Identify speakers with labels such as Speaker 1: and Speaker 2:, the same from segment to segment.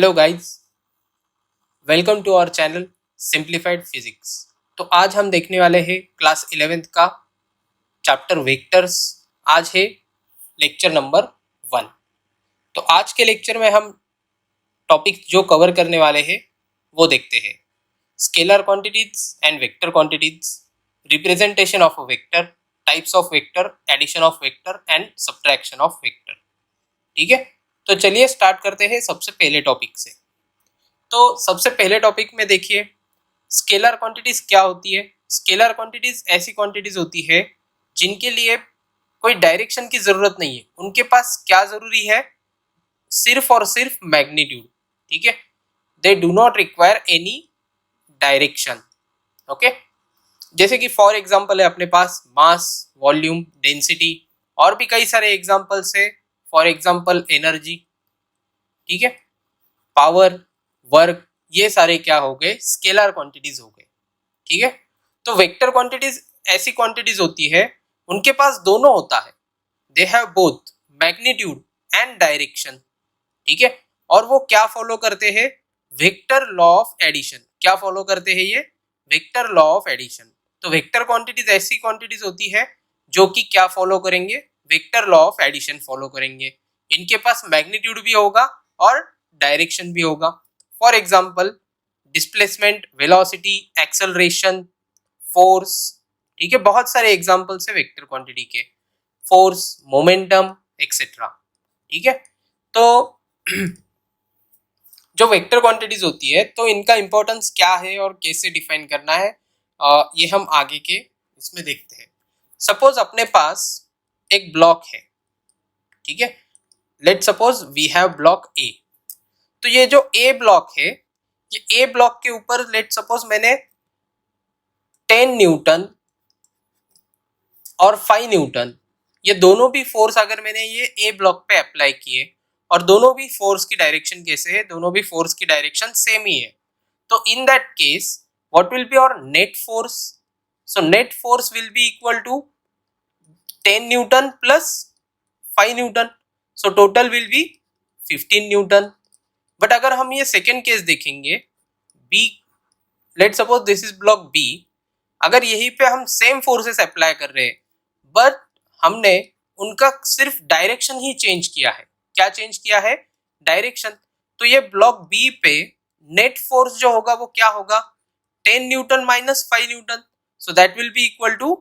Speaker 1: Hello guys, welcome to our channel simplified physics. तो आज हम देखने वाले हैं क्लास 11th का चैप्टर वेक्टर्स। आज है लेक्चर नंबर 1। तो आज के लेक्चर में हम टॉपिक जो कवर करने वाले हैं वो देखते हैं। Scalar quantities and vector quantities, representation of a vector, types of vector, addition of vector and subtraction of vector. ठीक है, तो चलिए स्टार्ट करते हैं सबसे पहले टॉपिक से। तो सबसे पहले टॉपिक में देखिए, स्केलर क्वांटिटीज क्या होती है। स्केलर क्वांटिटीज ऐसी क्वांटिटीज होती है जिनके लिए कोई डायरेक्शन की जरूरत नहीं है। उनके पास क्या जरूरी है, सिर्फ और सिर्फ मैग्नीट्यूड। ठीक है, they do not require any direction. Okay, जैसे कि फॉर एग्जांपल है अपने पास मास, वॉल्यूम, डेंसिटी और भी कई सारे एग्जांपल्स है। फॉर एग्जांपल एनर्जी, ठीक है, पावर, वर्क, ये सारे क्या हो गए, स्केलर क्वांटिटीज हो गए। ठीक है, तो वेक्टर क्वांटिटीज ऐसी क्वांटिटीज होती है उनके पास दोनों होता है, they have both magnitude and direction. ठीक है, और वो क्या फॉलो करते हैं, वेक्टर लॉ ऑफ एडिशन। क्या फॉलो करते हैं ये, वेक्टर लॉ ऑफ एडिशन। तो वेक्टर क्वांटिटीज ऐसी क्वांटिटीज होती है जो कि क्या फॉलो करेंगे, vector law of addition follow करेंगे। इनके पास मैग्नीट्यूड भी होगा और डायरेक्शन भी होगा। For example displacement, velocity, acceleration, force. ठीक है, बहुत सारे एग्जाम्पल्स है वेक्टर क्वांटिटी के, फोर्स, मोमेंटम एक्सेट्रा। ठीक है, तो जो वेक्टर क्वांटिटीज होती है तो इनका इंपॉर्टेंस क्या है और कैसे डिफाइन करना है, ये हम आगे के इसमें देखते हैं। सपोज अपने पास एक ब्लॉक है, ठीक है, let suppose we have block A. तो ये जो ए ब्लॉक है, ये ए ब्लॉक के ऊपर लेट सपोज मैंने 10 न्यूटन और 5 न्यूटन, ये दोनों भी फोर्स अगर मैंने ये ए ब्लॉक पे अप्लाई किए, और दोनों भी फोर्स की डायरेक्शन कैसे है, दोनों भी फोर्स की डायरेक्शन सेम ही है, तो in that case what will be our net force. So net force will be equal to 10 newton plus 5 newton, so total will be 15 newton. But अगर हम ये सेकेंड केस देखेंगे, B, let suppose this is block B, अगर यहीं पे हम same forces apply कर रहे हैं बट हमने उनका सिर्फ डायरेक्शन ही चेंज किया है। क्या चेंज किया है, डायरेक्शन। तो ये ब्लॉक बी पे नेट फोर्स जो होगा वो क्या होगा, 10 newton minus 5 newton, so that will be equal to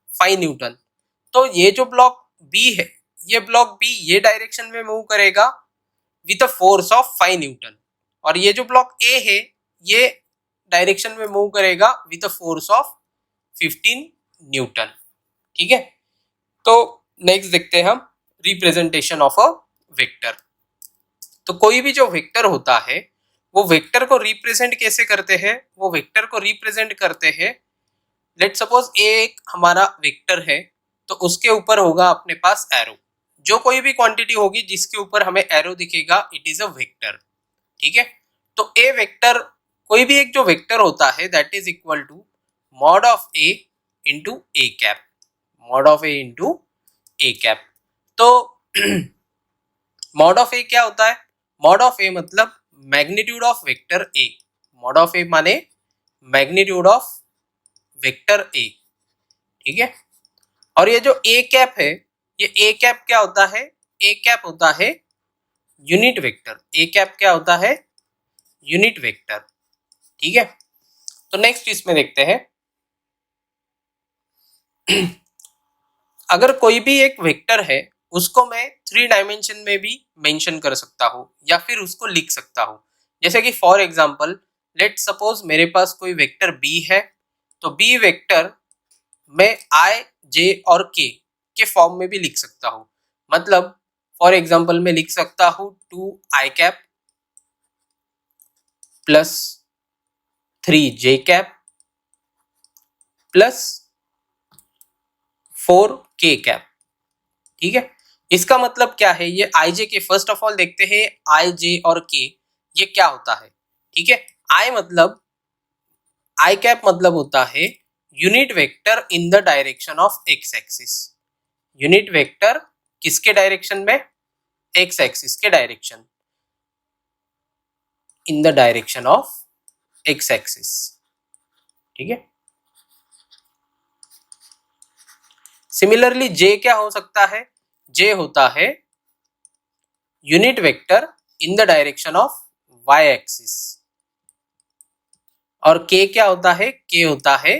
Speaker 1: 5 newton. तो ये जो ब्लॉक बी है, ये ब्लॉक बी ये डायरेक्शन में मूव करेगा with a force of 5 newton, और ये जो ब्लॉक ए है ये डायरेक्शन में मूव करेगा with a force of 15 Newton. ठीक है, तो नेक्स्ट देखते हैं हम रिप्रेजेंटेशन ऑफ अ वेक्टर। तो कोई भी जो वेक्टर होता है वो वेक्टर को रिप्रेजेंट कैसे करते हैं, वो वेक्टर को रिप्रेजेंट करते हैं, लेट सपोज ए एक हमारा वेक्टर है, तो उसके ऊपर होगा अपने पास एरो। जो कोई भी क्वांटिटी होगी जिसके ऊपर हमें एरो दिखेगा, इट इज अ वेक्टर। ठीक है, तो ए वेक्टर, कोई भी एक जो वेक्टर होता है that is equal to mod of A into A cap, mod of A into A cap. तो मॉड ऑफ ए क्या होता है, मॉड ऑफ ए मतलब magnitude of vector A. Mod of A माने मैग्नीट्यूड ऑफ वेक्टर ए। ठीक है, और ये जो ए कैप है, ये ए कैप क्या होता है, ए कैप होता है यूनिट वेक्टर। ए कैप क्या होता है, यूनिट वेक्टर। ठीक है, तो नेक्स्ट इसमें देखते हैं अगर कोई भी एक वेक्टर है उसको मैं 3 डायमेंशन में भी मेंशन कर सकता हूं या फिर उसको लिख सकता हूं। जैसे कि फॉर एग्जांपल लेट सपोज मेरे पास कोई वेक्टर बी है, तो बी वेक्टर मैं आई, जे और के फॉर्म में भी लिख सकता हूं। मतलब फॉर एग्जांपल मैं लिख सकता हूं 2 आई कैप प्लस 3 जे कैप प्लस 4 के कैप। ठीक है, इसका मतलब क्या है, ये आई जे के, फर्स्ट ऑफ ऑल देखते हैं आई जे और के ये क्या होता है। ठीक है, आई मतलब, आई कैप मतलब होता है unit vector in the direction of X axis. Unit vector किसके डायरेक्शन में, एक्स एक्सिस के direction. In the direction of X axis. ठीक है, सिमिलरली जे क्या हो सकता है, जे होता है unit vector in the direction of Y axis, और के क्या होता है, के होता है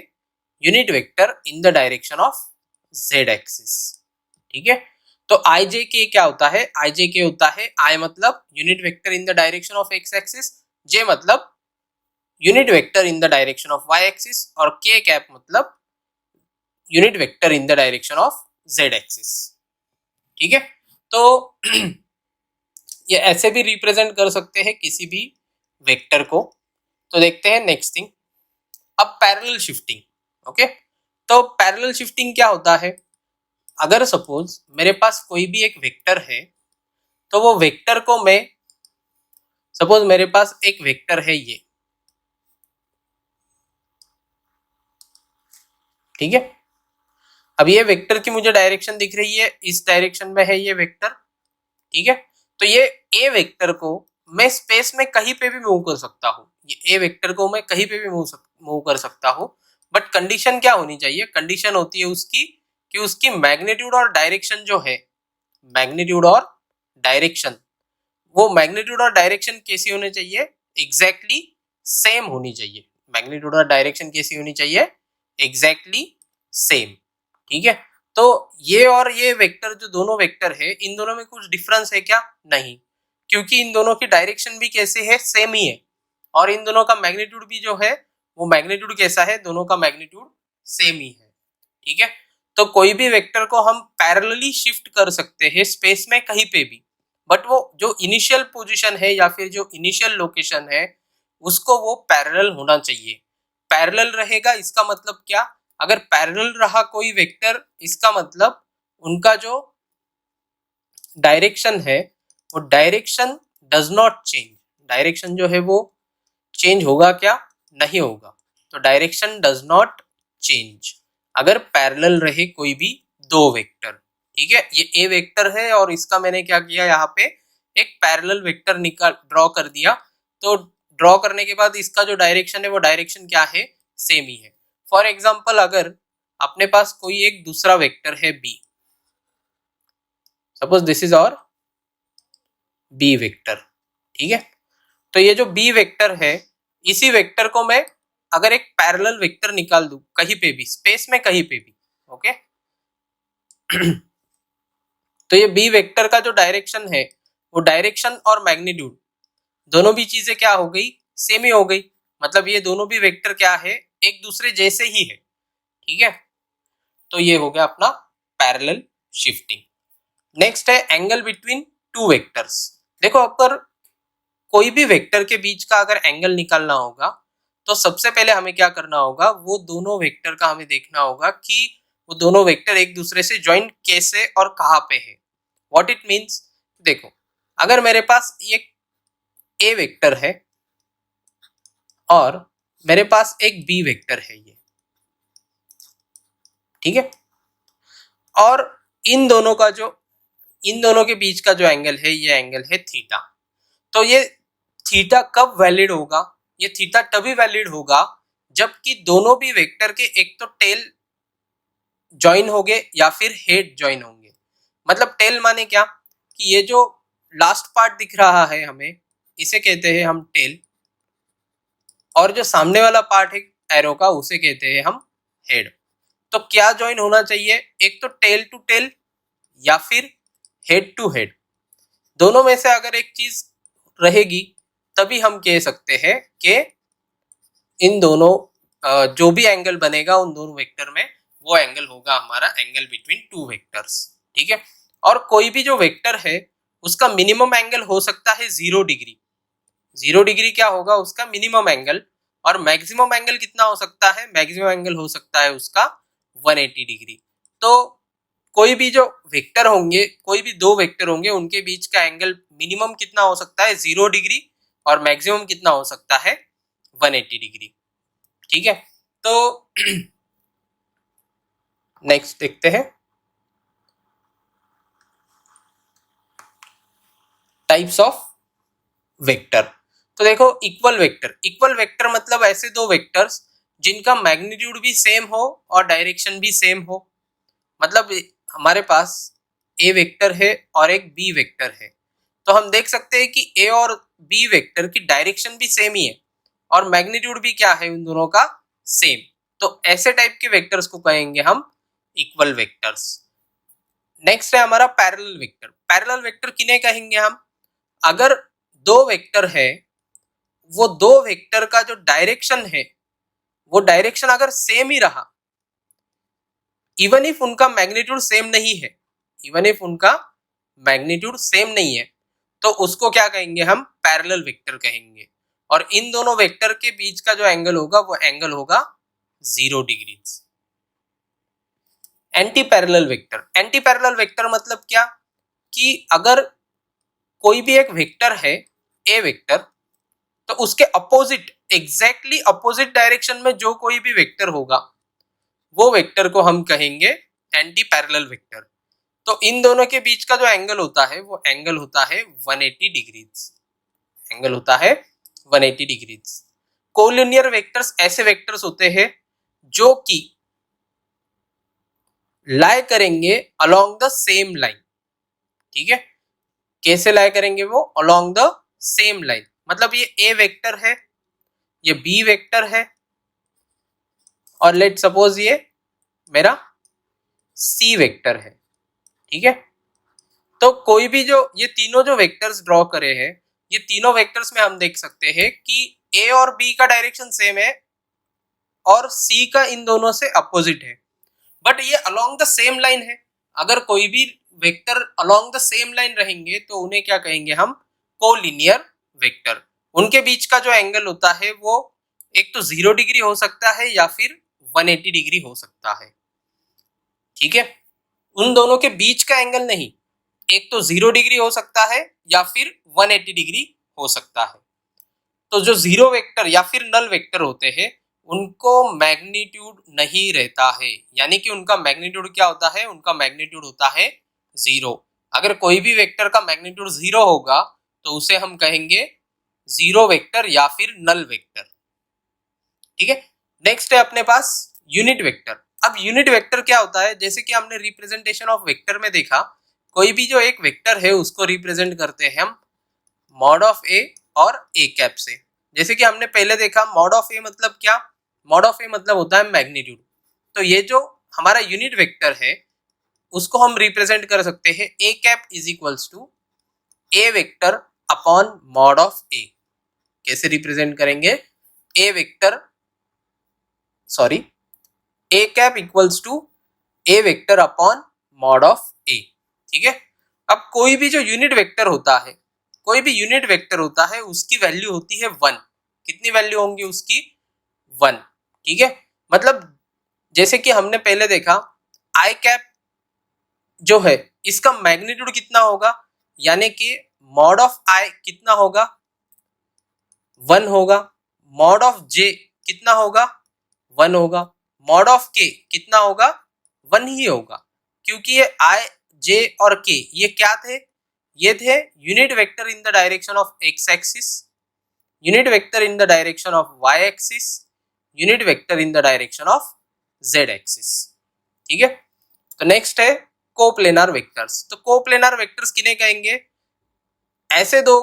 Speaker 1: unit vector in the direction of Z axis. ठीक है, तो आई जे के क्या होता है, आई जे के होता है, आई मतलब unit vector in the direction of X axis, J मतलब unit vector in the direction of Y axis, और के कैप मतलब unit vector in the direction of Z axis. ठीक है, तो ये ऐसे भी रिप्रेजेंट कर सकते हैं किसी भी वेक्टर को। तो देखते हैं नेक्स्ट थिंग, अब पैरेलल शिफ्टिंग। ओके, तो पैरेलल शिफ्टिंग क्या होता है, अगर सपोज मेरे पास कोई भी एक वेक्टर है, तो वो वेक्टर को मैं, सपोज मेरे पास एक वेक्टर है ये, ठीक है, अब ये वेक्टर की मुझे डायरेक्शन दिख रही है, इस डायरेक्शन में है ये वेक्टर। ठीक है, तो ये ए वेक्टर को मैं स्पेस में कहीं पे भी मूव कर सकता हूँ, ये ए वेक्टर को मैं कहीं पे भी मूव कर सकता हूँ, बट कंडीशन क्या होनी चाहिए, कंडीशन होती है उसकी कि उसकी मैग्नीट्यूड और डायरेक्शन जो है, मैग्नीट्यूड और डायरेक्शन, वो मैग्नीट्यूड और डायरेक्शन कैसी होनी चाहिए, एग्जैक्टली सेम होनी चाहिए। मैग्नीट्यूड और डायरेक्शन कैसी होनी चाहिए, एग्जैक्टली सेम। ठीक है, तो ये और ये वेक्टर जो दोनों वेक्टर है, इन दोनों में कुछ डिफरेंस है क्या, नहीं, क्योंकि इन दोनों की डायरेक्शन भी कैसे है, सेम ही है, और इन दोनों का मैग्नीट्यूड भी जो है वो मैग्नीट्यूड कैसा है, दोनों का मैग्नीट्यूड सेम ही है। ठीक है, तो कोई भी वेक्टर को हम पैरेलली शिफ्ट कर सकते हैं स्पेस में कहीं पे भी, बट वो जो इनिशियल पोजीशन है या फिर जो इनिशियल लोकेशन है उसको वो पैरेलल होना चाहिए। पैरेलल रहेगा इसका मतलब क्या, अगर पैरेलल रहा कोई वेक्टर, इसका मतलब उनका जो डायरेक्शन है वो direction does not change, direction जो है वो चेंज होगा क्या, नहीं होगा, तो डायरेक्शन डज नॉट चेंज अगर पैरेलल रहे कोई भी दो वेक्टर। ठीक है, ये ए वेक्टर है और इसका मैंने क्या किया, यहाँ पे एक पैरेलल वेक्टर निकाल ड्रॉ कर दिया, तो ड्रॉ करने के बाद इसका जो डायरेक्शन है वो डायरेक्शन क्या है, सेम ही है। फॉर एग्जाम्पल अगर अपने पास कोई एक दूसरा वेक्टर है बी, सपोज दिस इज और बी वेक्टर। ठीक है, तो ये जो बी वेक्टर है, इसी वेक्टर को मैं अगर एक पैरेलल वेक्टर निकाल दूं कहीं पे भी स्पेस में कहीं पे भी, ओके तो ये बी वेक्टर का जो डायरेक्शन है वो डायरेक्शन और मैग्नीट्यूड दोनों भी चीजें क्या हो गई, सेम ही हो गई, मतलब ये दोनों भी वेक्टर क्या है, एक दूसरे जैसे ही है। ठीक है, तो ये हो गया अपना पैरेलल शिफ्टिंग। नेक्स्ट है एंगल बिटवीन टू वेक्टर्स। देखो अगर कोई भी वेक्टर के बीच का अगर एंगल निकालना होगा तो सबसे पहले हमें क्या करना होगा, वो दोनों वेक्टर का हमें देखना होगा कि वो दोनों वेक्टर एक दूसरे से ज्वाइन कैसे और कहाँ पे है। व्हाट इट मीन्स, देखो अगर मेरे पास एक ए वेक्टर है और मेरे पास एक बी वेक्टर है ये, ठीक है, और इन दोनों के बीच का जो एंगल है ये एंगल है थीटा, तो ये थीटा कब वैलिड होगा, ये थीटा तभी वैलिड होगा जबकि दोनों भी वेक्टर के एक तो टेल ज्वाइन होंगे या फिर हेड ज्वाइन होंगे। मतलब टेल माने क्या, कि ये जो लास्ट पार्ट दिख रहा है हमें, इसे कहते हैं हम टेल, और जो सामने वाला पार्ट है एरो का उसे कहते हैं हम हेड। तो क्या ज्वाइन होना चाहिए, एक तो टेल टू टेल या फिर हेड टू हेड, दोनों में से अगर एक चीज रहेगी तभी हम कह सकते हैं कि इन दोनों जो भी एंगल बनेगा उन दोनों वेक्टर में वो एंगल होगा हमारा एंगल बिटवीन टू वेक्टर्स। ठीक है, और कोई भी जो वेक्टर है उसका मिनिमम एंगल हो सकता है 0 डिग्री, 0 डिग्री क्या होगा उसका मिनिमम एंगल, और मैक्सिमम एंगल कितना हो सकता है, मैक्सिमम एंगल हो सकता है उसका 180 डिग्री। तो कोई भी जो वेक्टर होंगे, कोई भी दो वेक्टर होंगे, उनके बीच का एंगल मिनिमम कितना हो सकता है 0 डिग्री और मैक्सिमम कितना हो सकता है 180 डिग्री। ठीक है, तो नेक्स्ट देखते हैं टाइप्स ऑफ वेक्टर। तो देखो इक्वल वेक्टर मतलब ऐसे दो वेक्टर्स जिनका मैग्नीट्यूड भी सेम हो और डायरेक्शन भी सेम हो। मतलब हमारे पास ए वेक्टर है और एक बी वेक्टर है, तो हम देख सकते हैं कि ए और बी वेक्टर की डायरेक्शन भी सेम ही है और मैग्नीट्यूड भी क्या है उन दोनों का, सेम। तो ऐसे टाइप के वेक्टर्स को कहेंगे हम इक्वल वेक्टर्स। नेक्स्ट है हमारा पैरेलल वेक्टर। पैरेलल वेक्टर किन्हें कहेंगे हम, अगर दो वेक्टर है, वो दो वेक्टर का जो डायरेक्शन है वो डायरेक्शन अगर सेम ही रहा, इवन इफ उनका मैग्नीट्यूड सेम नहीं है, इवन इफ उनका मैग्नीट्यूड सेम नहीं है, तो उसको क्या कहेंगे हम, पैरेलल वेक्टर कहेंगे। और इन दोनों वेक्टर के बीच का जो एंगल होगा वो एंगल होगा 0 degree. Anti parallel vector, anti parallel vector मतलब क्या, कि अगर कोई भी एक वेक्टर है ए वेक्टर, तो उसके अपोजिट, एग्जैक्टली अपोजिट डायरेक्शन में जो कोई भी वेक्टर होगा वो वेक्टर को हम कहेंगे एंटी पैरेलल वेक्टर। तो इन दोनों के बीच का जो एंगल होता है वो एंगल होता है 180 डिग्रीज, एंगल होता है 180 डिग्रीज। कोलिनियर वेक्टर्स ऐसे वेक्टर्स होते हैं जो कि लाई करेंगे अलोंग द सेम लाइन। ठीक है, कैसे लाई करेंगे वो, अलोंग द सेम लाइन। मतलब ये ए वेक्टर है, ये बी वेक्टर है, और लेट सपोज ये मेरा सी वेक्टर है। ठीक है, तो कोई भी जो ये तीनों जो वेक्टर्स ड्रॉ करे हैं, ये तीनों वेक्टर्स में हम देख सकते हैं कि ए और बी का डायरेक्शन सेम है और सी का इन दोनों से अपोजिट है, बट ये अलोंग द सेम लाइन है। अगर कोई भी vector along the same line रहेंगे तो उन्हें क्या कहेंगे हम, कोलिनियर वेक्टर। उनके बीच का जो एंगल होता है वो एक तो 0 डिग्री हो सकता है या फिर 180 डिग्री हो सकता है। ठीक है, उन दोनों के बीच का एंगल नहीं, एक तो 0 डिग्री हो सकता है या फिर 180 डिग्री हो सकता है। तो जो जीरो वेक्टर या फिर नल वेक्टर होते हैं उनको मैग्नीट्यूड नहीं रहता है, यानी कि उनका मैग्नीट्यूड क्या होता है, उनका मैग्नीट्यूड होता है 0। अगर कोई भी वेक्टर का मैग्नीट्यूड 0 होगा तो उसे हम कहेंगे जीरो वेक्टर या फिर नल वेक्टर। ठीक है, नेक्स्ट है अपने पास यूनिट वेक्टर। अब यूनिट वेक्टर क्या होता है, जैसे कि हमने रिप्रेजेंटेशन ऑफ वेक्टर में देखा, कोई भी जो एक वेक्टर है उसको रिप्रेजेंट करते हैं हम मॉड ऑफ ए और ए कैप से। जैसे कि हमने पहले देखा मॉड ऑफ ए मतलब क्या, मॉड ऑफ ए मतलब होता है मैग्नीट्यूड। तो ये जो हमारा यूनिट वेक्टर है उसको हम रिप्रेजेंट कर सकते हैं A cap is equals to A vector upon mod of A. कैसे रिप्रेजेंट करेंगे, A vector sorry A cap equals to A vector upon mod of A. ठीक है, अब कोई भी जो यूनिट वेक्टर होता है, कोई भी यूनिट वेक्टर होता है उसकी वैल्यू होती है 1। कितनी वैल्यू होंगी उसकी, 1। ठीक है, मतलब जैसे कि हमने पहले देखा आई कैप जो है इसका मैग्नीट्यूड कितना होगा, यानी कि मॉड ऑफ आई कितना होगा, 1 होगा। मॉड ऑफ जे कितना होगा, 1 होगा। मॉड ऑफ के कितना होगा, 1 ही होगा, क्योंकि ये आई जे और के ये क्या थे, ये थे unit vector in the direction of X axis, unit vector in the direction of Y axis, unit vector in the direction of Z axis. ठीक है, तो नेक्स्ट है कोप्लेनर वेक्टर्स। तो कोप्लेनर वेक्टर्स किन्हें कहेंगे, ऐसे दो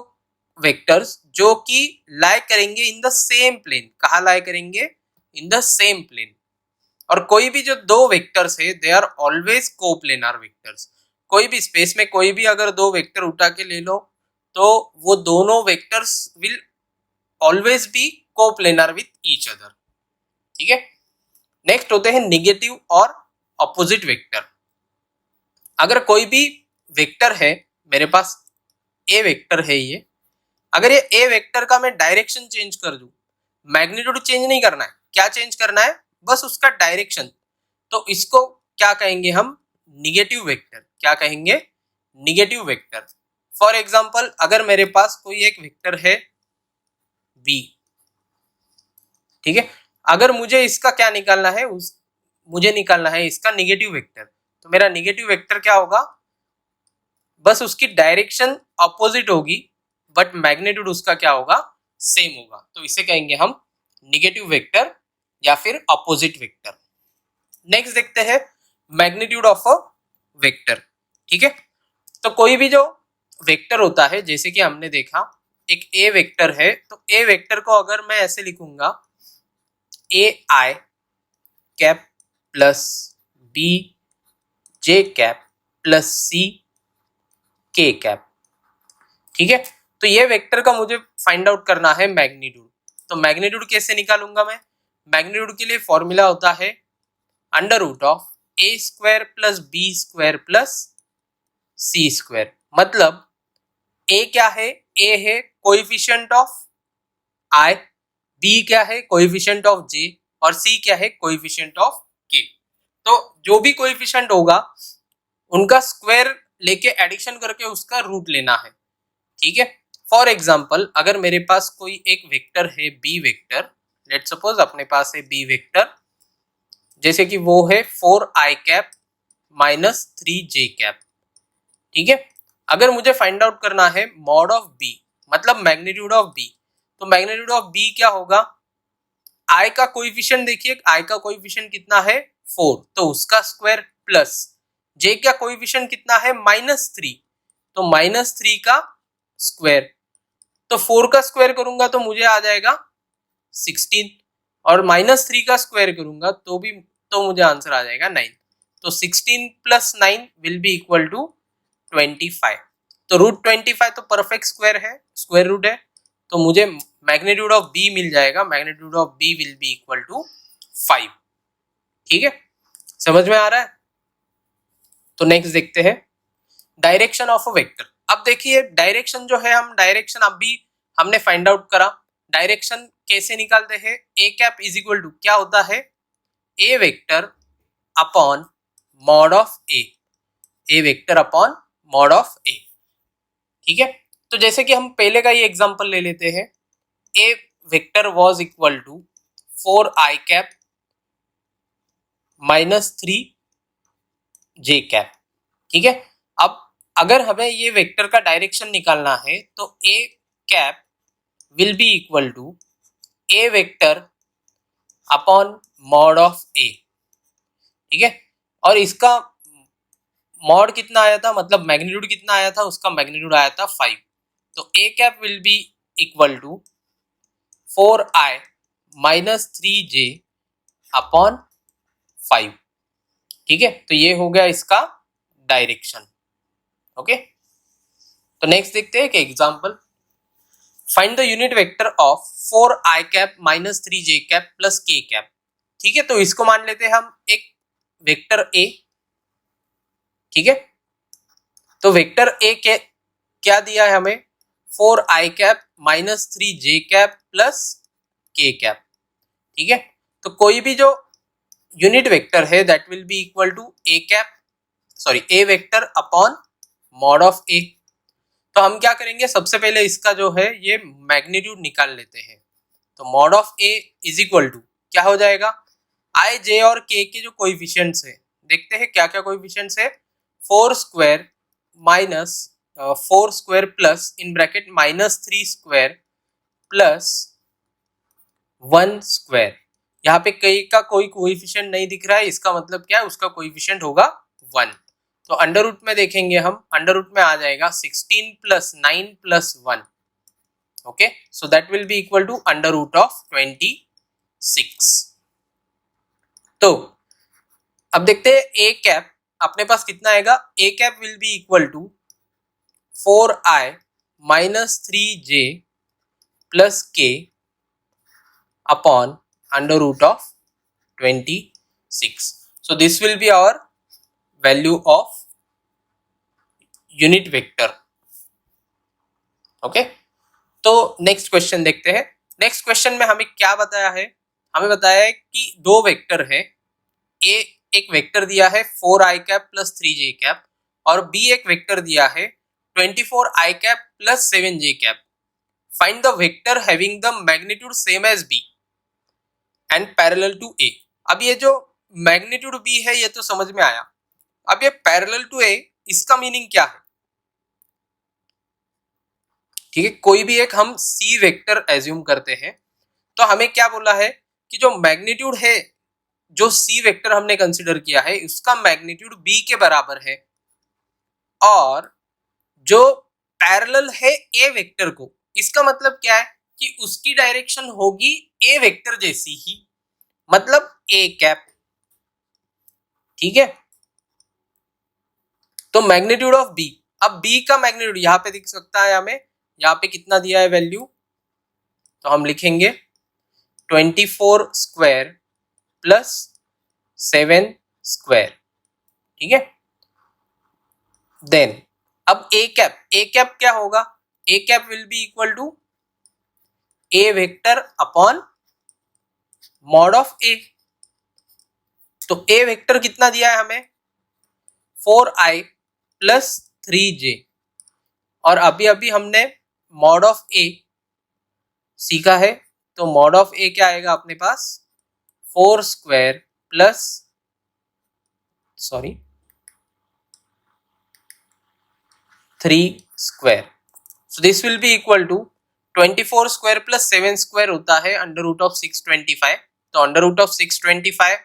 Speaker 1: वेक्टर्स जो कि लाई करेंगे इन द सेम प्लेन। कहाँ लाई करेंगे, इन द सेम प्लेन। और कोई भी जो दो वेक्टर्स है they are always coplanar vectors. कोई भी स्पेस में कोई भी अगर दो वेक्टर उठा के ले लो तो वो दोनों vectors will always be coplanar with each other. ठीक है, नेक्स्ट होते हैं निगेटिव और ऑपोजिट वेक्टर। अगर कोई भी वेक्टर है, मेरे पास ए वेक्टर है ये, अगर ये ए वेक्टर का मैं डायरेक्शन चेंज कर दूं, मैग्नीट्यूड चेंज नहीं करना है, क्या चेंज करना है, बस उसका डायरेक्शन, तो इसको क्या कहेंगे हम, निगेटिव वेक्टर। क्या कहेंगे, निगेटिव वेक्टर। फॉर एग्जांपल अगर मेरे पास कोई एक वेक्टर है बी, ठीक है, अगर मुझे इसका क्या निकालना है, मुझे निकालना है इसका निगेटिव वेक्टर, तो मेरा निगेटिव वेक्टर क्या होगा, बस उसकी डायरेक्शन अपोजिट होगी बट मैग्नीट्यूड उसका क्या होगा, सेम होगा, तो इसे कहेंगे हम निगेटिव वेक्टर या फिर अपोजिट वेक्टर। नेक्स्ट देखते हैं मैग्नीट्यूड ऑफ अ वेक्टर। ठीक है, तो कोई भी जो वेक्टर होता है, जैसे कि हमने देखा एक ए वेक्टर है, तो ए वेक्टर को अगर मैं ऐसे लिखूंगा A I cap plus B J cap plus C K cap. ठीक है, तो ये वेक्टर का मुझे फाइंड आउट करना है मैग्नीट्यूड। तो मैग्नीट्यूड कैसे निकालूंगा मैं? मैग्नीट्यूड के लिए फॉर्मूला होता है under root of A square plus B square plus C square. मतलब ए क्या है? ए है कोएफिशिएंट ऑफ आई, बी क्या है? कोएफिशिएंट ऑफ जे, और सी क्या है? कोएफिशिएंट ऑफ के। तो जो भी कोएफिशिएंट होगा उनका स्क्वायर लेके एडिशन करके उसका रूट लेना है। ठीक है, फॉर एग्जाम्पल अगर मेरे पास कोई एक वेक्टर है बी वेक्टर, लेट सपोज अपने पास है बी वेक्टर, जैसे कि वो है 4i cap minus 3j cap. ठीक है, अगर मुझे फाइंड आउट करना है मॉड ऑफ बी, मतलब मैग्नीट्यूड ऑफ बी, तो मैग्नीट्यूड ऑफ बी क्या होगा? आई का कोएफिशिएंट देखिए, आई का कोएफिशिएंट कितना है? 4, तो उसका स्क्वायर प्लस जे का कोएफिशिएंट कितना है? -3, तो -3 का स्क्वायर। तो 4 का स्क्वायर करूंगा तो मुझे आ जाएगा 16, और -3 का स्क्वायर करूंगा तो मुझे आंसर आ जाएगा 9। तो 16 plus 9 will be equal to 25। तो रूट 25 तो परफेक्ट स्क्वायर है, स्क्वायर रूट है, तो मुझे मैग्नीट्यूड ऑफ बी मिल जाएगा। Magnitude of B will be equal to 5। ठीक है, समझ में आ रहा है? तो नेक्स्ट देखते हैं डायरेक्शन ऑफ अ वेक्टर। अब देखिए डायरेक्शन जो है, हम डायरेक्शन अभी हमने फाइंड आउट करा। डायरेक्शन कैसे निकालते हैं? A cap is equal to क्या होता है? A vector upon mod of A, A vector upon mod of A. ठीक है, तो जैसे कि हम पहले का ही एग्जांपल ले लेते हैं। A vector was equal to 4i cap minus 3j cap. ठीक है, अब अगर हमें ये वेक्टर का डायरेक्शन निकालना है तो A cap will be equal to A vector upon mod of A. ठीक है, और इसका मॉड कितना आया था, मतलब मैग्नीट्यूड कितना आया था? उसका मैग्नीट्यूड आया था 5। तो A cap will be equal to 4i minus 3j upon 5। ठीक है, तो ये हो गया इसका डायरेक्शन। ओके, तो नेक्स्ट देखते हैं कि example find the unit vector of 4i cap minus 3j cap plus k cap. ठीक है, तो इसको मान लेते हैं हम एक वेक्टर a। ठीक है, तो वेक्टर a के क्या दिया है हमें? 4i cap minus 3j cap plus k cap. ठीक है, तो कोई भी जो यूनिट वेक्टर है that will be equal to a cap, sorry a vector upon mod of a। तो हम क्या करेंगे, सबसे पहले इसका जो है ये मैग्नीट्यूड निकाल लेते हैं। तो mod of a is equal to क्या हो जाएगा? i, j और k के जो कोएफिशिएंट्स है, देखते हैं क्या क्या कोएफिशिएंट्स है। 4 square minus 4 square plus in bracket minus 3 square plus 1 square. यहाँ पे k का कोई कोएफिशिएंट नहीं दिख रहा है, इसका मतलब क्या है? उसका कोएफिशिएंट होगा 1। तो अंडर रूट में देखेंगे हम, अंडर रूट में आ जाएगा 16 plus 9 plus 1। Okay, so that will be equal to under root of 26। तो अब देखते हैं ए कैप अपने पास कितना आएगा। A cap will be equal to 4i minus 3j plus k upon under root of 26। So this will be our value of unit vector. Okay, तो next question देखते हैं। नेक्स्ट क्वेश्चन में हमें क्या बताया है? हमें बताया है कि दो वेक्टर है, ए एक वेक्टर दिया है 4i cap plus 3j cap, और बी एक वेक्टर दिया है 24i cap plus 7j cap. Find the vector having the magnitude same as b and parallel to a. अब ये जो मैग्नीट्यूड बी है ये तो समझ में आया, अब ये पैरेलल टू ए, इसका मीनिंग क्या है? ठीक है, कोई भी एक हम सी वेक्टर एज्यूम करते हैं, तो हमें क्या बोला है कि जो मैग्नीट्यूड है, जो सी वेक्टर हमने कंसिडर किया है उसका मैग्नीट्यूड बी के बराबर है, और जो पैरेलल है ए वेक्टर को, इसका मतलब क्या है कि उसकी डायरेक्शन होगी ए वेक्टर जैसी ही, मतलब ए कैप। ठीक है, तो मैग्नीट्यूड ऑफ बी, अब बी का मैग्नीट्यूड यहां पे दिख सकता है हमें, यहां पे कितना दिया है वैल्यू, तो हम लिखेंगे 24 स्क्वायर प्लस 7 स्क्वायर। ठीक है, देन अब ए कैप क्या होगा, a cap will be equal to A vector upon mod of a. तो ए वेक्टर कितना दिया है हमें 4i प्लस 3j, और अभी अभी हमने मॉड ऑफ ए सीखा है, तो मॉड ऑफ ए क्या आएगा अपने पास 4 square plus 3 square, so this will be equal to 24 square plus 7 square होता है अंडर रूट ऑफ 625, तो अंडर रूट ऑफ 625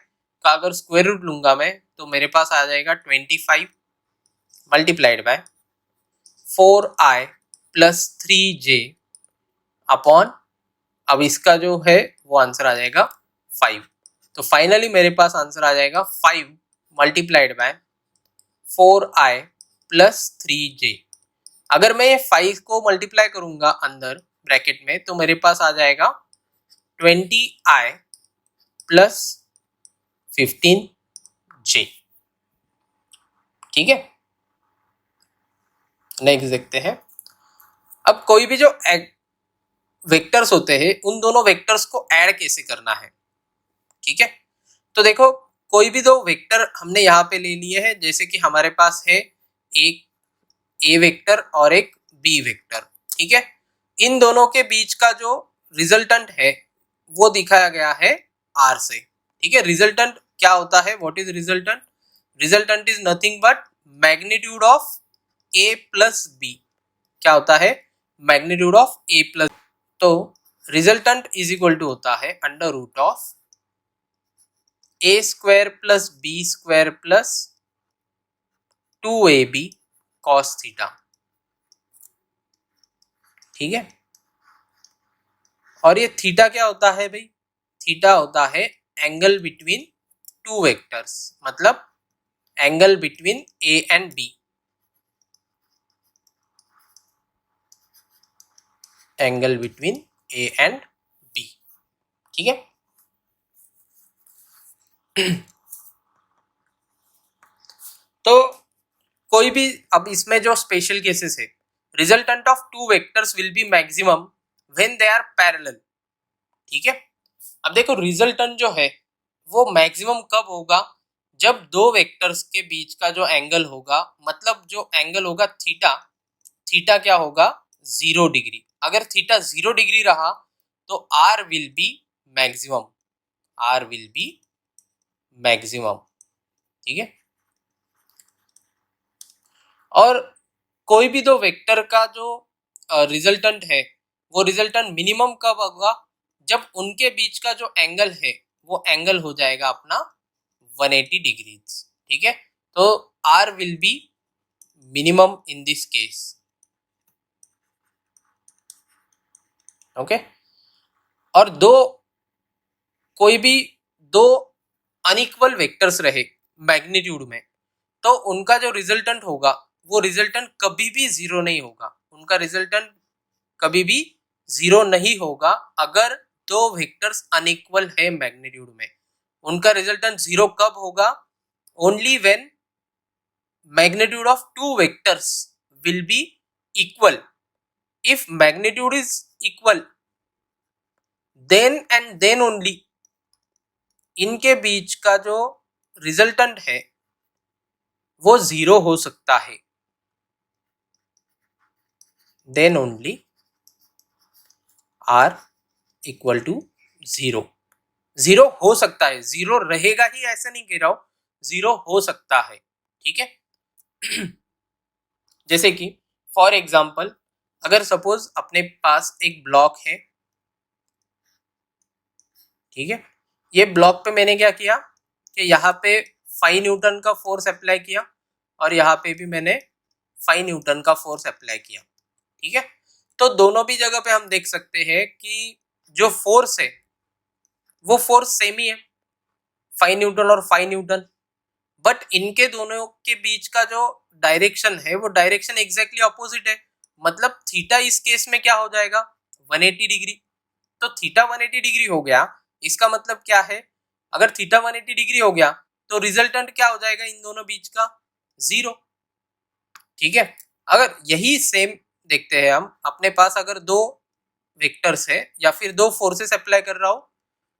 Speaker 1: का अगर स्क्वायर रूट लूंगा मैं तो मेरे पास आ जाएगा 25 multiplied by 4i plus 3j upon, अब इसका जो है वो आंसर आ जाएगा 5, तो फाइनली मेरे पास आंसर आ जाएगा 5 multiplied by 4i plus 3j। अगर मैं ये 5 को मल्टीप्लाई करूंगा अंदर ब्रैकेट में तो मेरे पास आ जाएगा 20i प्लस 15j। ठीक है, नेक्स्ट देखते हैं। अब कोई भी जो वेक्टर्स होते हैं उन दोनों वेक्टर्स को ऐड कैसे करना है। ठीक है, तो देखो कोई भी दो वेक्टर हमने यहाँ पे ले लिए हैं, जैसे कि हमारे पास है एक ए वेक्टर और एक बी वेक्टर। ठीक है, इन दोनों के बीच का जो रिजल्टेंट है वो दिखाया गया है आर से। ठीक है, रिजल्टेंट क्या होता है, what is resultant, resultant is nothing but magnitude of A plus B. क्या होता है, मैग्नीट्यूड ऑफ ए प्लस, तो रिजल्टेंट इज इक्वल टू होता है under root of A square plus B square plus 2ab cos theta. ठीक है, और ये थीटा क्या होता है भाई, थीटा होता है एंगल बिटवीन टू वेक्टर्स, मतलब angle between A and B, angle between A and B. ठीक है, तो कोई भी, अब इसमें जो स्पेशल केसेस है, resultant of two vectors will be maximum when they are parallel. ठीक है, अब देखो रिजल्टेंट जो है वो मैक्सिमम कब होगा, जब दो वेक्टर्स के बीच का जो एंगल होगा, मतलब जो एंगल होगा थीटा, थीटा क्या होगा 0 डिग्री। अगर थीटा 0 डिग्री रहा तो R will be maximum, R will be maximum. ठीक है, और कोई भी दो वेक्टर का जो रिजल्टेंट है वो रिजल्टेंट मिनिमम कब होगा, जब उनके बीच का जो एंगल है वो एंगल हो जाएगा अपना 180 डिग्रीज। ठीक है, तो R will be minimum in this case. Okay, और दो, कोई भी दो अनइक्वल वेक्टर्स रहे मैग्नीट्यूड में, तो उनका जो रिजल्टेंट होगा वो रिजल्टेंट कभी भी जीरो नहीं होगा, उनका रिजल्टेंट कभी भी जीरो नहीं होगा अगर दो वेक्टर्स अनइक्वल है मैग्नीट्यूड में। उनका रिजल्टेंट जीरो कब होगा, only when magnitude of two vectors will be equal. If magnitude is equal, then and then only इनके बीच का जो रिजल्टेंट है वो जीरो हो सकता है, then only r equal to zero. Zero हो सकता है, जीरो रहेगा ही ऐसा नहीं कह रहा हूं, जीरो हो सकता है। ठीक है, जैसे कि फॉर एग्जाम्पल अगर सपोज अपने पास एक ब्लॉक है, ठीक है, ये ब्लॉक पे मैंने क्या किया कि यहाँ पे 5 न्यूटन का फोर्स अप्लाई किया और यहाँ पे भी मैंने 5 न्यूटन का फोर्स अप्लाई किया, ठीक है। तो दोनों भी जगह पे हम देख सकते हैं कि जो फोर्स है वो फोर्स सेम ही है, 5 न्यूटन और 5 न्यूटन, बट इनके दोनों के बीच का जो डायरेक्शन है वो डायरेक्शन एग्जैक्टली ऑपोजिट है। मतलब थीटा इस केस में क्या हो जाएगा, 180 डिग्री। तो थीटा 180 डिग्री हो गया, इसका मतलब क्या है, अगर थीटा 180 डिग्री हो गया तो रिजल्टेंट क्या हो जाएगा इन दोनों बीच का, 0, ठीक है। अगर यही सेम देखते हैं हम, अपने पास अगर दो वेक्टर्स है या फिर दो फोर्सेस अप्लाई कर रहा हूं,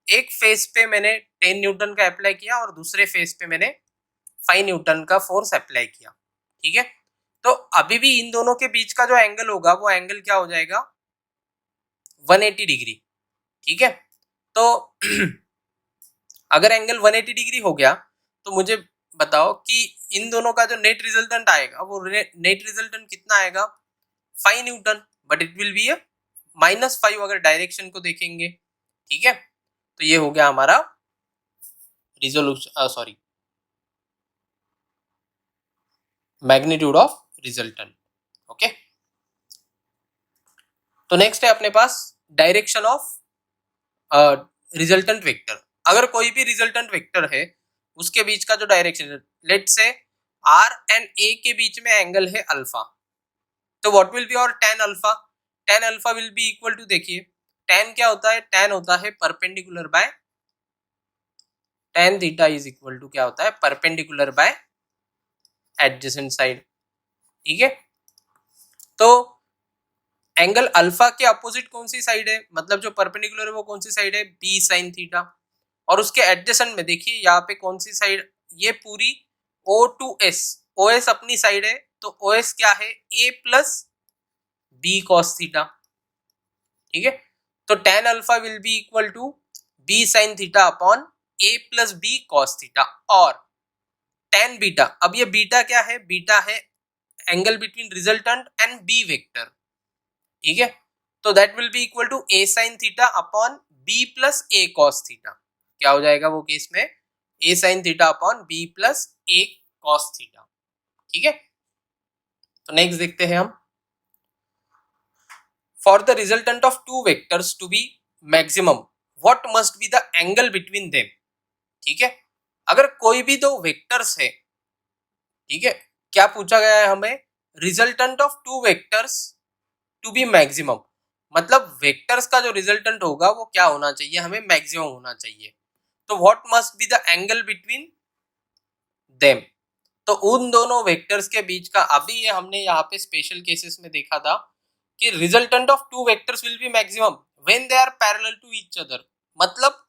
Speaker 1: एक फेस पे मैंने 10 न्यूटन का अप्लाई किया और दूसरे फेस पे मैंने 5 न्यूटन का फोर्स अप्लाई किया, ठीक है। तो अभी भी इन दोनों के बीच का जो एंगल होगा वो एंगल क्या हो जाएगा, 180 डिग्री, ठीक है। तो अगर एंगल 180 डिग्री हो गया तो मुझे बताओ कि इन दोनों का जो नेट रिजल्टेंट आएगा वो नेट रिजल्टेंट कितना आएगा, 5 newton, but it will be a -5 अगर डायरेक्शन को देखेंगे, ठीक है। तो ये हो गया हमारा resolution, sorry, magnitude of resultant, okay. तो नेक्स्ट है अपने पास डायरेक्शन ऑफ रिजल्टेंट वेक्टर। अगर कोई भी रिजल्टेंट वेक्टर है उसके बीच का जो डायरेक्शन है, लेट से आर एंड ए के बीच में एंगल है अल्फा, तो व्हाट विल बी और tan alpha, tan alpha will be equal to, देखिए tan क्या होता है, tan होता है perpendicular by, tan theta is equal to क्या होता है, परपेंडिकुलर बाय एडजेसेंट साइड, ठीक है। तो एंगल अल्फा के अपोजिट कौन सी साइड है, मतलब जो परपेंडिकुलर है वो कौन सी साइड है, बी साइन थीटा, और उसके एडजेसेंट में देखिए यहाँ पे कौन सी साइड, ये पूरी O to S, O S अपनी साइड है, तो ओ एस क्या है, A plus B cos theta, ठीक है। तो tan alpha will be equal to B sine theta upon A plus B cos theta, और tan बीटा, अब ये बीटा क्या है, बीटा है angle between resultant and B vector, ठीक है। तो that will be equal to A sine theta upon B plus a cos theta, क्या हो जाएगा वो केस में, a sine theta upon B plus a cos theta, ठीक है। तो नेक्स्ट देखते हैं हम, for the resultant of two vectors to be maximum what must be the angle between them, ठीक है। अगर कोई भी दो वेक्टर्स है, ठीक है, क्या पूछा गया है हमें, resultant of two vectors to be maximum, मतलब वेक्टर्स का जो रिजल्टेंट होगा वो क्या होना चाहिए, हमें मैक्सिमम होना चाहिए। तो what must be the angle between them, तो उन दोनों वेक्टर्स के बीच का, अभी ये हमने यहाँ पे स्पेशल केसेस में देखा था कि resultant of two vectors will be maximum when they are parallel to each other, मतलब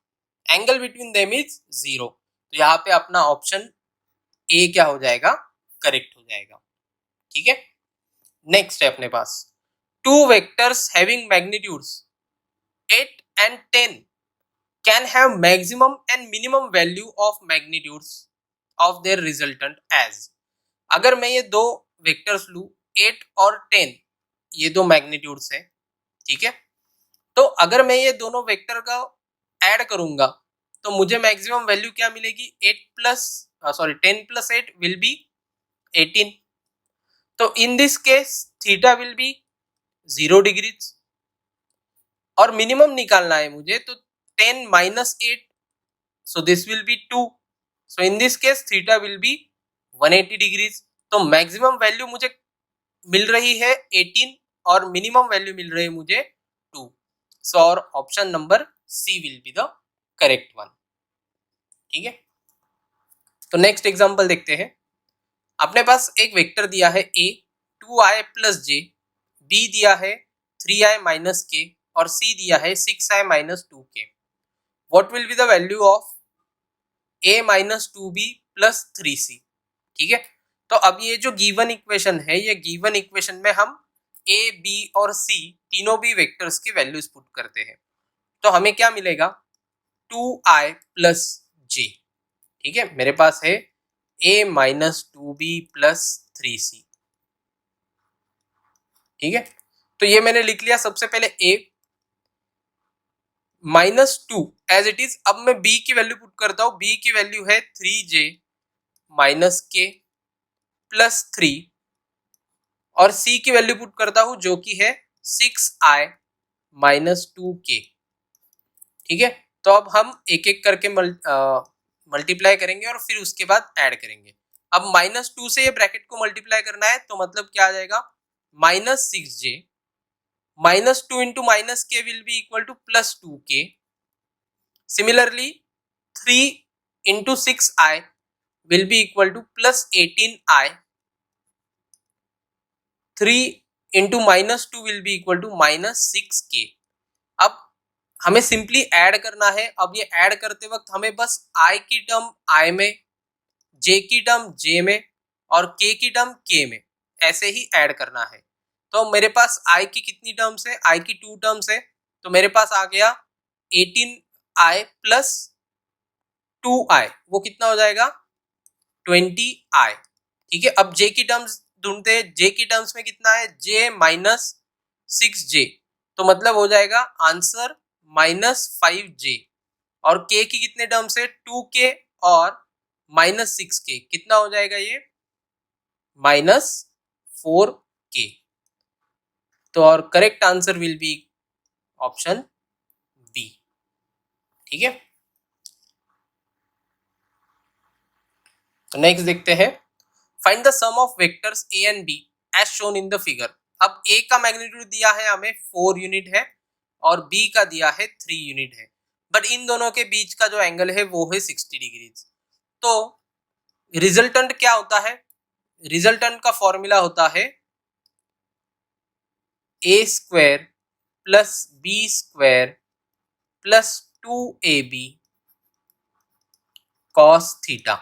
Speaker 1: एंगल बिटवीन देम इज 0। तो यहाँ पे अपना ऑप्शन ए क्या हो जाएगा, करेक्ट हो जाएगा, ठीक है। नेक्स्ट है अपने पास, two vectors having magnitudes 8 and 10 can have maximum and minimum value of magnitudes of their resultant as, अगर मैं ये दो वेक्टर्स लू 8 और 10, ये दो मैग्नीट्यूड्स है, ठीक है। तो अगर मैं ये दोनों वेक्टर का ऐड करूंगा तो मुझे मैक्सिमम वैल्यू क्या मिलेगी, 10 प्लस 8 विल बी 18। तो इन this case theta will B 0 degrees, और मिनिमम निकालना है मुझे, तो 10 minus 8, so this will B 2, so in this case theta will B 180 degrees. तो मैक्सिमम वैल्यू मुझे मिल रही है 18 और मिनिमम वैल्यू मिल रही है मुझे 2, सो और option number C will be the correct one, ठीक है। तो नेक्स्ट एग्जांपल देखते हैं, अपने पास एक वेक्टर दिया है a 2i plus J, b दिया है 3i माइनस के, और c दिया है 6i minus 2k। What will be the value of a minus 2b plus 3c, ठीक है। तो अब ये जो गिवन इक्वेशन है, ये गिवन इक्वेशन में हम a b और c तीनों भी वेक्टर्स की वैल्यूज पुट करते हैं, तो हमें क्या मिलेगा, 2i प्लस j, ठीक है। मेरे पास है a minus 2b plus 3c, ठीक है। तो ये मैंने लिख लिया सबसे पहले a -2 एज इट इज। अब मैं b की वैल्यू पुट करता हूं, b की वैल्यू है 3j -k प्लस 3 और c की वैल्यू पुट करता हूं जो कि है 6i -2k। ठीक है, तो अब हम एक एक करके मल्टीप्लाई करेंगे और फिर उसके बाद ऐड करेंगे। अब -2 से ये ब्रैकेट को मल्टीप्लाई करना है तो मतलब क्या आ जाएगा, -6j -2 into -k will be equal to +2k। Similarly 3 into 6i will be equal to +18i। 3 into -2 will be equal to -6k। अब हमें सिंपली ऐड करना है। अब ये ऐड करते वक्त हमें बस i की टर्म i में, j की टर्म j में और k की टर्म k में ऐसे ही ऐड करना है। तो मेरे पास i की कितनी टर्म्स है, i की 2 टर्म्स है, तो मेरे पास आ गया 18i प्लस 2i, वो कितना हो जाएगा 20i। ठीक है, अब j की टर्म्स ढूंढते हैं। j की टर्म्स में कितना है, j -6j, तो मतलब हो जाएगा आंसर -5j। और k की कितने टर्म्स है, 2k और -6k, कितना हो जाएगा ये -4k। तो और correct answer will be option B. ठीक है, तो नेक्स्ट देखते हैं, find the sum of vectors a and b as shown in the figure. अब a का मैग्नीट्यूड दिया है हमें 4 यूनिट है और b का दिया है 3 यूनिट है, बट इन दोनों के बीच का जो एंगल है वो है 60 डिग्रीज। तो रिजल्टेंट क्या होता है, रिजल्टेंट का फॉर्मूला होता है a square plus b square plus 2ab cos theta,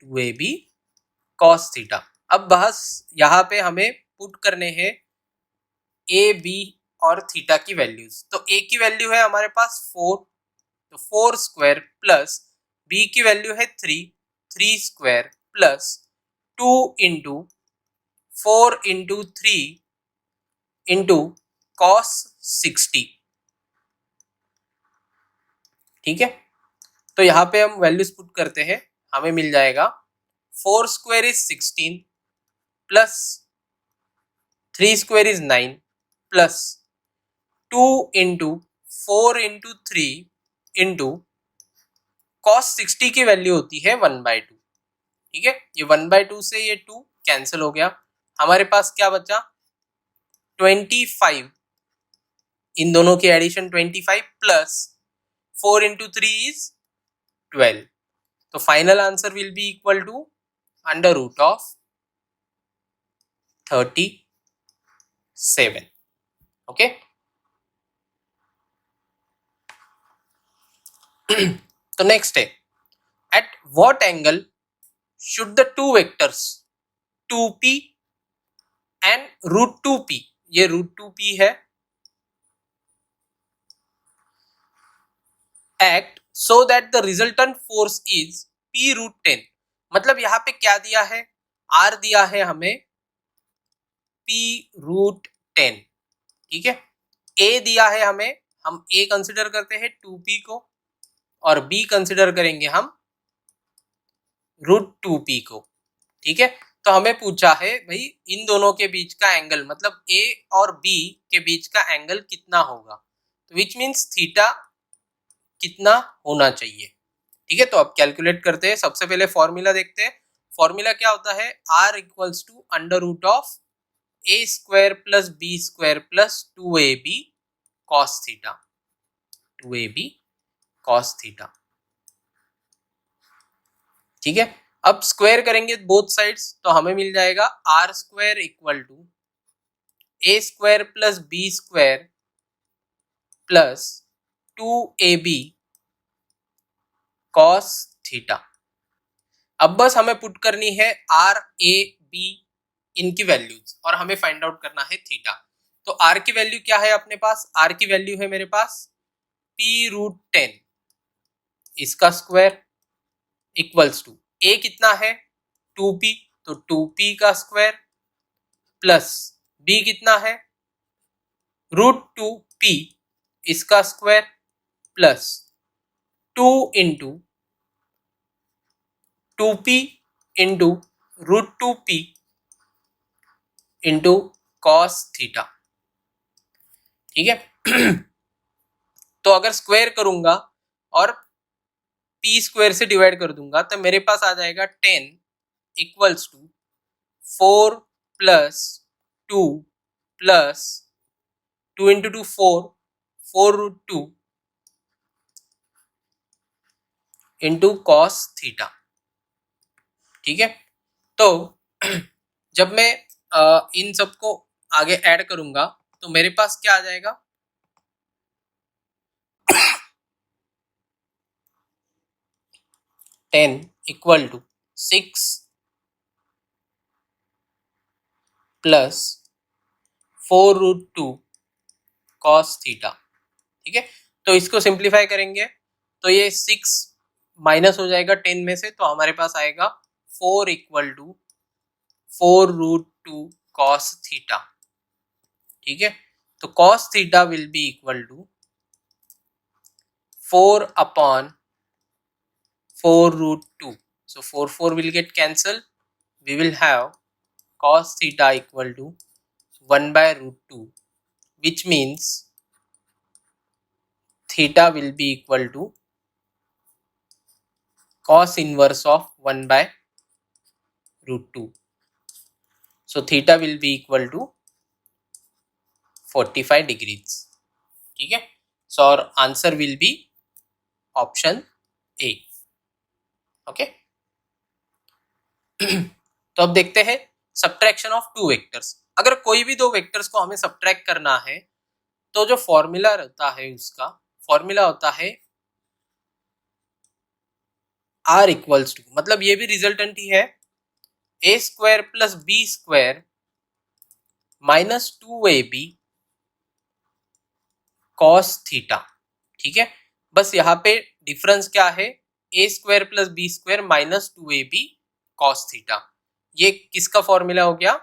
Speaker 1: 2ab cos theta. अब बस यहाँ पे हमें पुट करने हैं ए बी और थीटा की वैल्यूज। तो ए की वैल्यू है हमारे पास 4, तो 4 स्क्वायर प्लस बी की वैल्यू है 3 square plus 2 into 4 into 3 into cos 60। ठीक है, तो यहाँ पे हम वैल्यूज पुट करते हैं, हमें मिल जाएगा 4 square is 16 plus 3 square is 9 plus 2 into 4 into 3 into cos 60 की वैल्यू होती है 1/2। ठीक है, ये 1/2 से ये 2 कैंसिल हो गया, हमारे पास क्या बचा 25। इन दोनों की एडिशन 25 प्लस 4 इंटू 3 इज 12। तो final answer will be equal to under root of 37। Okay, तो नेक्स्ट है, at what angle should the two vectors 2p and √2p, ये √2p है, act so that the resultant force is p√10। मतलब यहाँ पे क्या दिया है, r दिया है हमें p√10। ठीक है, a दिया है हमें, हम a कंसिडर करते हैं 2p को और b कंसिडर करेंगे हम √2p को। ठीक है, तो हमें पूछा है भाई इन दोनों के बीच का एंगल, मतलब a और b के बीच का एंगल कितना होगा, तो विच मीन्स थीटा कितना होना चाहिए। ठीक है, तो अब कैलकुलेट करते हैं। सबसे पहले फॉर्मूला देखते हैं, फॉर्मूला क्या होता है, r equals to under root of a square plus b square plus 2ab cos theta, 2ab cos theta. ठीक है, अब स्क्वायर करेंगे बोथ साइड्स तो हमें मिल जाएगा r square equal to a square plus b square plus 2ab cos theta. अब बस हमें पुट करनी है आर ए बी इनकी वैल्यूज और हमें फाइंड आउट करना है थीटा। तो आर की वैल्यू क्या है अपने पास, आर की वैल्यू है मेरे पास p√10, इसका स्क्वायर इक्वल्स टू ए कितना है 2p, तो 2p का स्क्वायर प्लस b कितना है √2p इसका square plus 2 into 2p into √2p into cos theta. ठीक है। तो अगर स्क्वायर करूंगा और p स्क्वायर से डिवाइड कर दूंगा तो मेरे पास आ जाएगा 10 equals to 4 plus 2 plus 2 into 2 4 √2 into cos theta. ठीक है। तो जब मैं इन सबको आगे ऐड करूंगा तो मेरे पास क्या आ जाएगा, 10 equal to 6 plus 4 √2 cos theta. ठीक है। तो इसको सिंप्लीफाई करेंगे तो ये 6 माइनस हो जाएगा 10 में से, तो हमारे पास आएगा 4 इक्वल टू 4 √2 कॉस थीटा। ठीक है। तो cos theta will be equal to 4 upon 4 √2. So 4 will get cancelled. We will have cos theta equal to 1 by √2, which means theta will be equal to cos inverse of 1 by √2. So theta will be equal to 45 degrees. ठीक है। So our answer will be option A. Okay. तो अब देखते हैं subtraction of two vectors. अगर कोई भी दो वेक्टर्स को हमें सब्ट्रैक्ट करना है तो जो फॉर्मूला रहता है उसका फॉर्मूला होता है R इक्वल्स टू, मतलब ये भी रिजल्टेंट ही है, a square plus b square minus 2ab cos theta. ठीक है। बस यहाँ पे डिफरेंस क्या है, a square plus b square minus 2ab cos theta. ये किसका फॉर्मूला हो गया,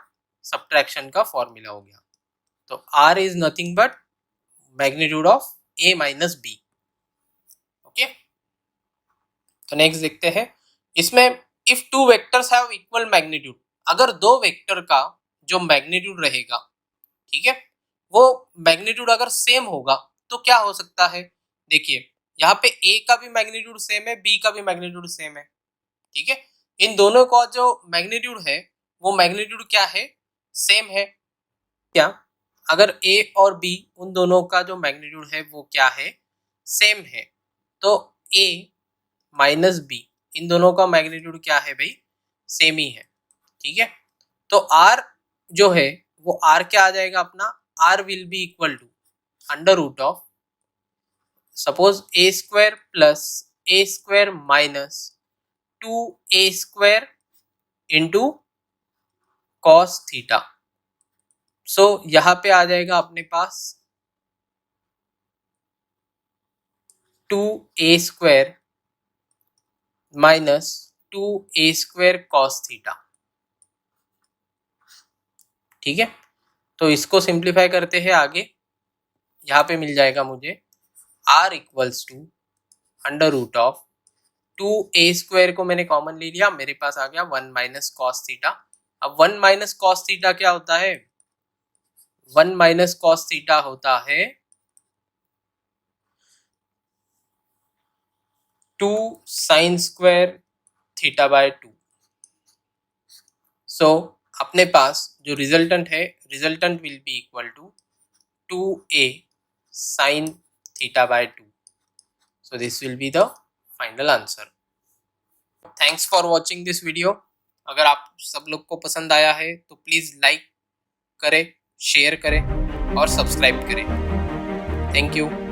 Speaker 1: सब्ट्रैक्शन का फॉर्मूला हो गया। तो r is nothing but magnitude of a minus b। Okay. तो नेक्स्ट देखते हैं इसमें, if two vectors have equal magnitude, अगर दो वेक्टर का जो मैग्नीट्यूड रहेगा, ठीक है, वो मैग्नीट्यूड अगर सेम होगा तो क्या हो सकता है, देखिए यहाँ पे a का भी मैग्नीट्यूड सेम है, b का भी मैग्नीट्यूड सेम है। ठीक है। इन दोनों का जो मैग्नीट्यूड है वो मैग्नीट्यूड क्या है, सेम है। क्या, अगर a और b उन दोनों का जो मैग्नीट्यूड है वो क्या है, सेम है, तो a माइनस b इन दोनों का मैग्नीट्यूड क्या है भाई, सेम ही है। ठीक है। तो r जो है वो r क्या आ जाएगा अपना, r will be equal to under root of, suppose a square plus a square minus 2a square into cos theta. So यहाँ पे आ जाएगा अपने पास 2a square minus 2a square cos theta. ठीक है। तो इसको सिंप्लीफाई करते हैं आगे, यहाँ पे मिल जाएगा मुझे r equals to under root of 2a square को मैंने कॉमन ले लिया, मेरे पास आ गया 1 माइनस कॉस थीटा। अब 1 माइनस कॉस थीटा क्या होता है, 1 माइनस कॉस थीटा होता है 2 sine square theta by 2। So अपने पास जो रिजल्टेंट है, resultant will be equal to 2a sine theta by 2। So this will be the final answer. Thanks for watching this video. अगर आप सब लोग को पसंद आया है तो प्लीज़ लाइक करें, शेयर करें और सब्सक्राइब करें। Thank you.